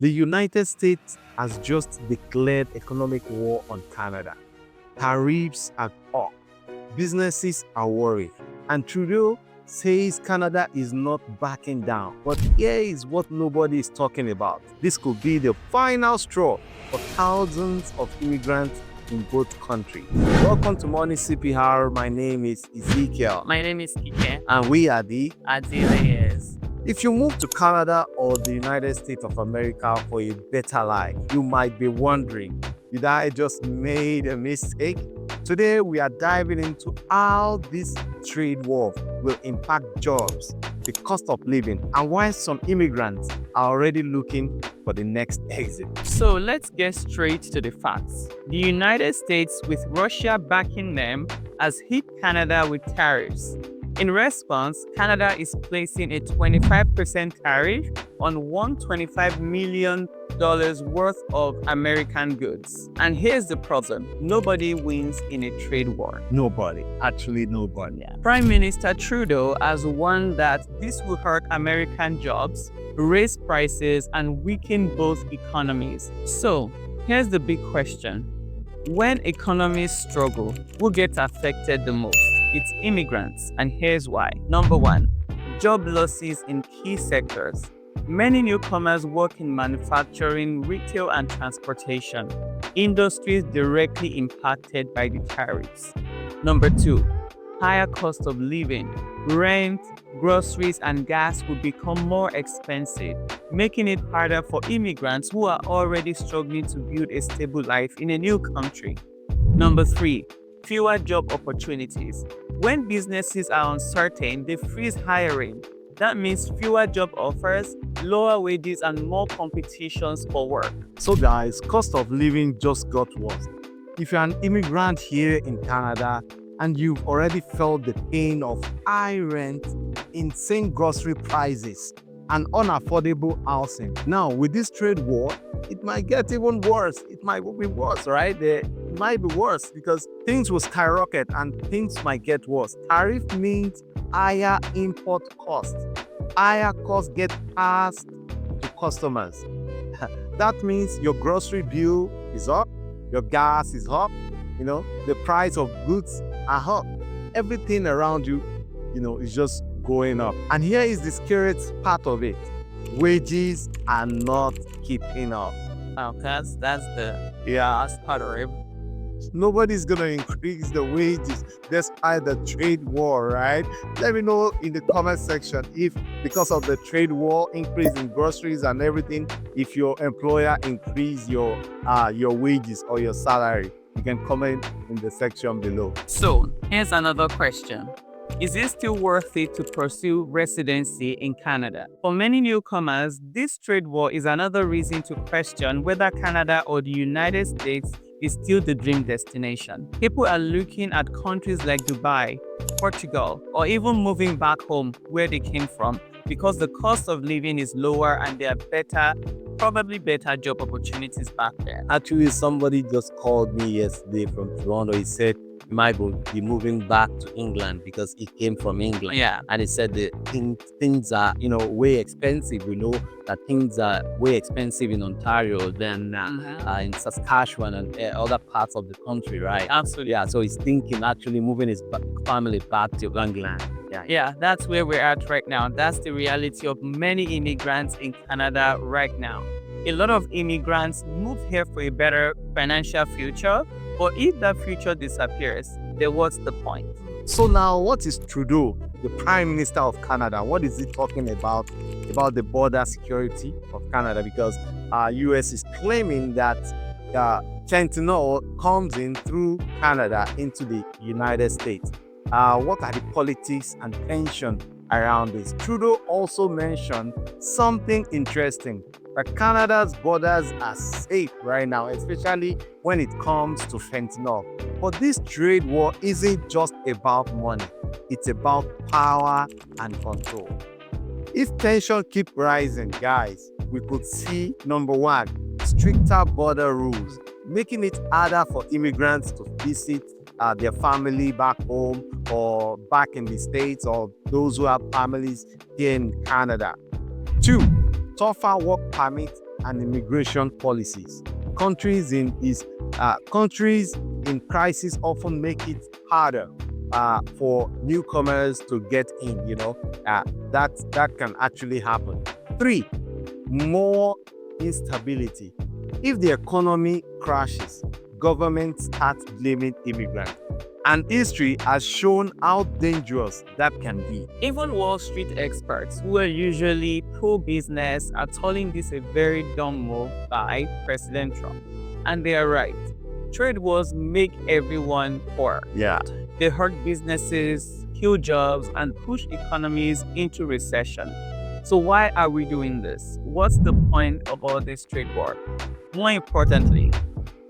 The United States has just declared economic war on Canada. Tariffs are up. Businesses are worried. And Trudeau says Canada is not backing down. But here is what nobody is talking about. This could be the final straw for thousands of immigrants in both countries. Welcome to Morning CPR. My name is Ezekiel. My name is Kike. And we are the Adiles. If you move to Canada or the United States of America for a better life, you might be wondering, did I just made a mistake? Today, we are diving into how this trade war will impact jobs, the cost of living, and why some immigrants are already looking for the next exit. So let's get straight to the facts. The United States, with Russia backing them, has hit Canada with tariffs. In response, Canada is placing a 25% tariff on $125 million worth of American goods. And here's the problem. Nobody wins in a trade war. Nobody. Actually, nobody. Yeah. Prime Minister Trudeau has warned that this will hurt American jobs, raise prices, and weaken both economies. So, here's the big question. When economies struggle, who gets affected the most? It's immigrants, and here's why. Number one, job losses in key sectors. Many newcomers work in manufacturing, retail, and transportation, industries directly impacted by the tariffs. Number two, higher cost of living. Rent, groceries, and gas will become more expensive, making it harder for immigrants who are already struggling to build a stable life in a new country. Number three, fewer job opportunities. When businesses are uncertain, they freeze hiring. That means fewer job offers, lower wages, and more competitions for work. So guys, cost of living just got worse. If you're an immigrant here in Canada and you've already felt the pain of high rent, insane grocery prices, and unaffordable housing, now with this trade war, it might get even worse. It might be worse, right? It might be worse because things will skyrocket and things might get worse. Tariff means higher import costs. Higher costs get passed to customers. That means your grocery bill is up, your gas is up, the price of goods are up. Everything around you, is just going up. And here is the scariest part of it. Wages are not keeping up. Wow, that's the last part of it. Nobody's gonna increase the wages despite the trade war, right? Let me know in the comment section if, because of the trade war, increase in groceries and everything, if your employer increase your wages or your salary. You can comment in the section below. So here's another question. Is it still worth it to pursue residency in Canada? For many newcomers, this trade war is another reason to question whether Canada or the United States is still the dream destination. People are looking at countries like Dubai, Portugal, or even moving back home where they came from because the cost of living is lower and there are probably better job opportunities back there. Actually, somebody just called me yesterday from Toronto. He said he might be moving back to England because he came from England. Yeah. And he said the things are, way expensive. We know that things are way expensive in Ontario than in Saskatchewan and other parts of the country, right? Absolutely. Yeah, so he's thinking actually moving his family back to England. Yeah, that's where we're at right now. That's the reality of many immigrants in Canada right now. A lot of immigrants move here for a better financial future, but if that future disappears, then what's the point? So now, what is Trudeau, the Prime Minister of Canada? What is he talking about the border security of Canada? Because US is claiming that fentanyl comes in through Canada into the United States. What are the politics and tension around this? Trudeau also mentioned something interesting, that Canada's borders are safe right now, especially when it comes to fentanyl. But this trade war isn't just about money, it's about power and control. If tension keep rising, guys, we could see, number one, stricter border rules, making it harder for immigrants to visit their family back home or back in the States, or those who have families here in Canada. Two, tougher work permit and immigration policies. Countries in crisis often make it harder for newcomers to get in. That can actually happen. 3, more instability. If the economy crashes, governments start blaming immigrants. And history has shown how dangerous that can be. Even Wall Street experts, who are usually pro-business, are calling this a very dumb move by President Trump. And they are right. Trade wars make everyone poor. Yeah. They hurt businesses, kill jobs, and push economies into recession. So why are we doing this? What's the point of all this trade war? More importantly,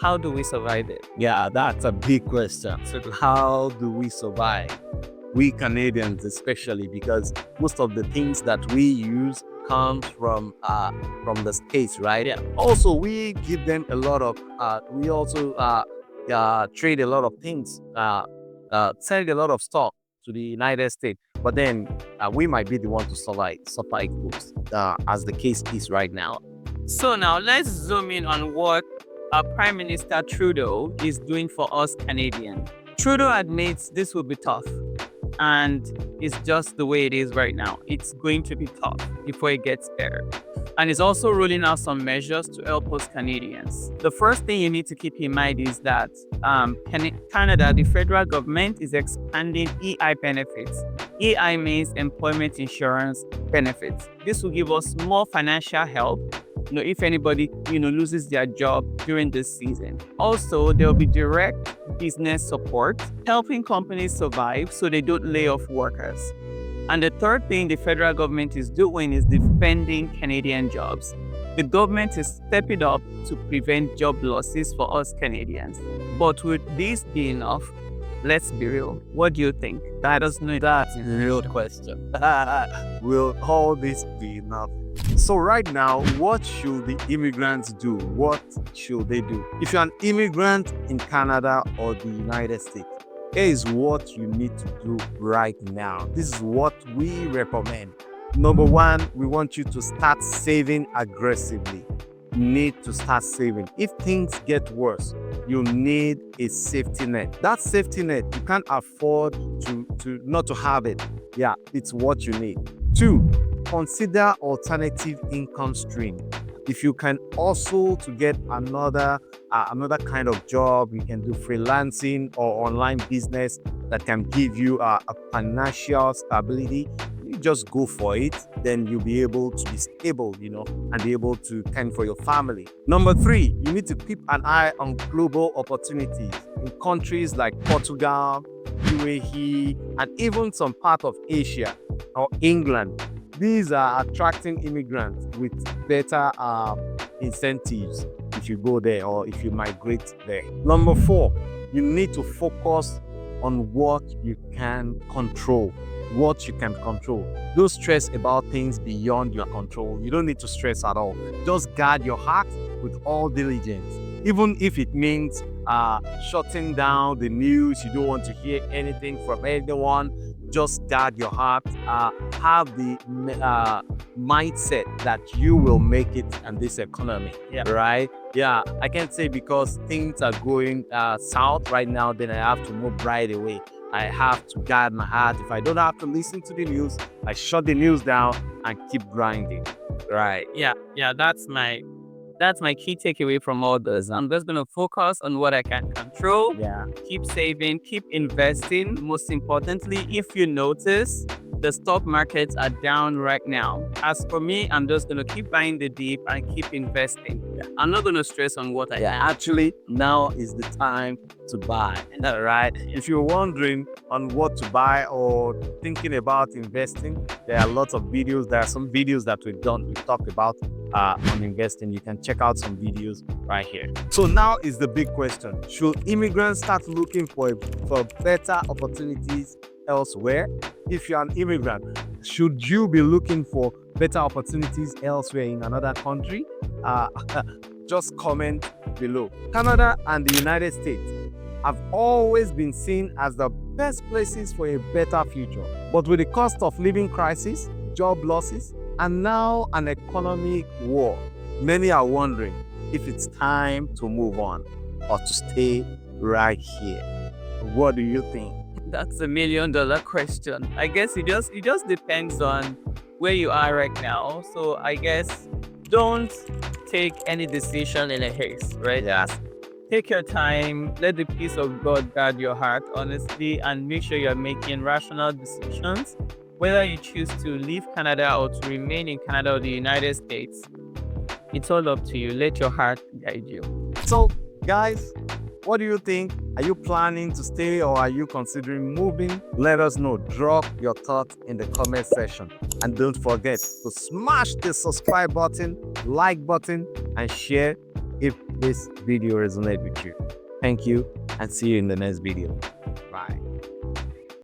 how do we survive it? Yeah, that's a big question. So how do we survive? We Canadians especially, because most of the things that we use comes from the States, right? Yeah. Also, we give them a lot of, we also trade a lot of things, sell a lot of stock to the United States. But then we might be the one to supply goods, as the case is right now. So now let's zoom in on what Prime Minister Trudeau is doing for us Canadians. Trudeau admits this will be tough, and it's just the way it is right now. It's going to be tough before it gets better. And he's also rolling out some measures to help us Canadians. The first thing you need to keep in mind is that Canada, the federal government, is expanding EI benefits. EI means employment insurance benefits. This will give us more financial help if anybody loses their job during this season. Also, there will be direct business support, helping companies survive so they don't lay off workers. And the third thing the federal government is doing is defending Canadian jobs. The government is stepping up to prevent job losses for us Canadians. But would this be enough? Let's be real. What do you think? That is a real question. Will all this be enough? So right now, what should the immigrants do? What should they do? If you're an immigrant in Canada or the United States, here is what you need to do right now. This is what we recommend. Number 1, we want you to start saving aggressively. You need to start saving. If things get worse, you need a safety net. That safety net, you can't afford to not to have it. Yeah, it's what you need. 2, consider alternative income stream. If you can also to get another kind of job, you can do freelancing or online business that can give you a financial stability. You just go for it, then you'll be able to be stable, and be able to tend for your family. Number 3, you need to keep an eye on global opportunities in countries like Portugal, UAE, and even some part of Asia or England. These are attracting immigrants with better incentives if you go there or if you migrate there. Number 4, you need to focus on what you can control. What you can control. Don't stress about things beyond your control. You don't need to stress at all. Just guard your heart with all diligence. Even if it means shutting down the news, you don't want to hear anything from anyone, just guard your heart. Have the mindset that you will make it in this economy, right? Yeah, I can't say because things are going south right now, then I have to move right away. I have to guard my heart. If I don't have to listen to the news, I shut the news down and keep grinding, right? Yeah, that's my key takeaway from all this. I'm just going to focus on what I can control. Yeah. Keep saving, keep investing. Most importantly, if you notice, the stock markets are down right now. As for me, I'm just going to keep buying the dip and keep investing. I'm not going to stress on what I can. Actually, now is the time to buy, right? If you're wondering on what to buy or thinking about investing, there are lots of videos. There are some videos that we've talked about on investing. You can check out some videos right here. So now is the big question. Should immigrants start looking for better opportunities elsewhere? If you're an immigrant, should you be looking for better opportunities elsewhere in another country? Just comment below. Canada and the United States have always been seen as the best places for a better future. But with the cost of living crisis, job losses, and now an economic war, Many are wondering if it's time to move on or to stay right here. What do you think? That's $1 million question. I guess it just depends on where you are right now. So I guess don't take any decision in a haste, right? Yes. Take your time, let the peace of God guard your heart, honestly, and make sure you're making rational decisions. Whether you choose to leave Canada or to remain in Canada or the United States, it's all up to you. Let your heart guide you. So, guys, what do you think? Are you planning to stay or are you considering moving? Let us know. Drop your thoughts in the comment section. And don't forget to smash the subscribe button, like button, and share if this video resonated with you. Thank you and see you in the next video.